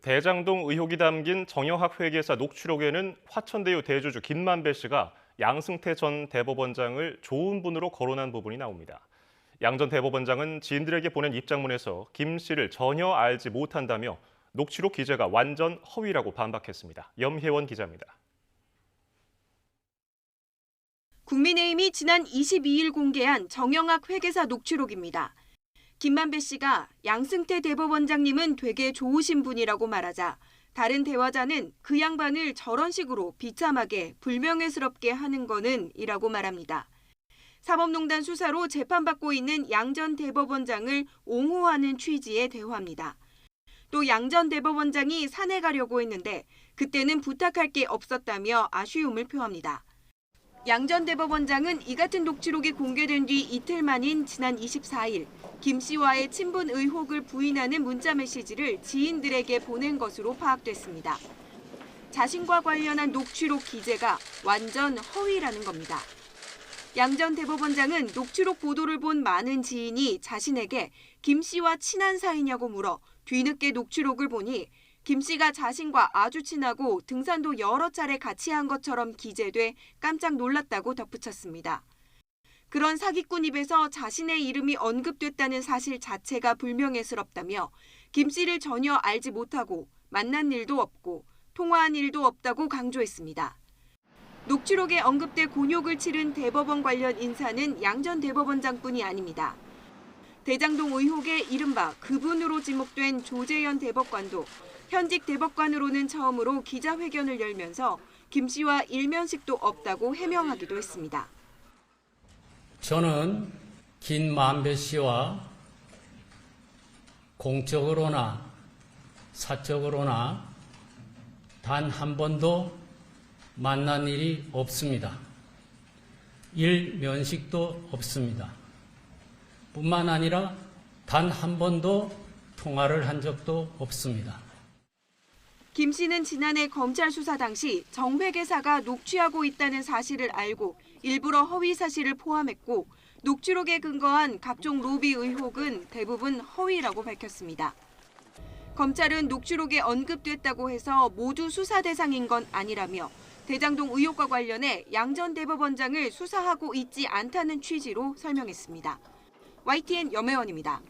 대장동 의혹이 담긴 정영학 회계사 녹취록에는 화천대유 대주주 김만배 씨가 양승태 전 대법원장을 좋은 분으로 거론한 부분이 나옵니다. 양 전 대법원장은 지인들에게 보낸 입장문에서 김 씨를 전혀 알지 못한다며 녹취록 기재가 완전 허위라고 반박했습니다. 염혜원 기자입니다. 국민의힘이 지난 22일 공개한 정영학 회계사 녹취록입니다. 김만배 씨가 양승태 대법원장님은 되게 좋으신 분이라고 말하자 다른 대화자는 그 양반을 저런 식으로 비참하게 불명예스럽게 하는 거는 이라고 말합니다. 사법농단 수사로 재판받고 있는 양 전 대법원장을 옹호하는 취지의 대화입니다. 또 양 전 대법원장이 산에 가려고 했는데 그때는 부탁할 게 없었다며 아쉬움을 표합니다. 양 전 대법원장은 이 같은 녹취록이 공개된 뒤 이틀 만인 지난 24일 김 씨와의 친분 의혹을 부인하는 문자 메시지를 지인들에게 보낸 것으로 파악됐습니다. 자신과 관련한 녹취록 기재가 완전 허위라는 겁니다. 양 전 대법원장은 녹취록 보도를 본 많은 지인이 자신에게 김 씨와 친한 사이냐고 물어 뒤늦게 녹취록을 보니 김 씨가 자신과 아주 친하고 등산도 여러 차례 같이 한 것처럼 기재돼 깜짝 놀랐다고 덧붙였습니다. 그런 사기꾼 입에서 자신의 이름이 언급됐다는 사실 자체가 불명예스럽다며 김 씨를 전혀 알지 못하고 만난 일도 없고 통화한 일도 없다고 강조했습니다. 녹취록에 언급돼 곤욕을 치른 대법원 관련 인사는 양 전 대법원장뿐이 아닙니다. 대장동 의혹의 이른바 그분으로 지목된 조재현 대법관도 현직 대법관으로는 처음으로 기자회견을 열면서 김 씨와 일면식도 없다고 해명하기도 했습니다. 저는 김만배 씨와 공적으로나 사적으로나 단 한 번도 만난 일이 없습니다. 일면식도 없습니다. 뿐만 아니라 단 한 번도 통화를 한 적도 없습니다. 김 씨는 지난해 검찰 수사 당시 정 회계사가 녹취하고 있다는 사실을 알고 일부러 허위 사실을 포함했고 녹취록에 근거한 각종 로비 의혹은 대부분 허위라고 밝혔습니다. 검찰은 녹취록에 언급됐다고 해서 모두 수사 대상인 건 아니라며 대장동 의혹과 관련해 양 전 대법원장을 수사하고 있지 않다는 취지로 설명했습니다. YTN 염혜원입니다.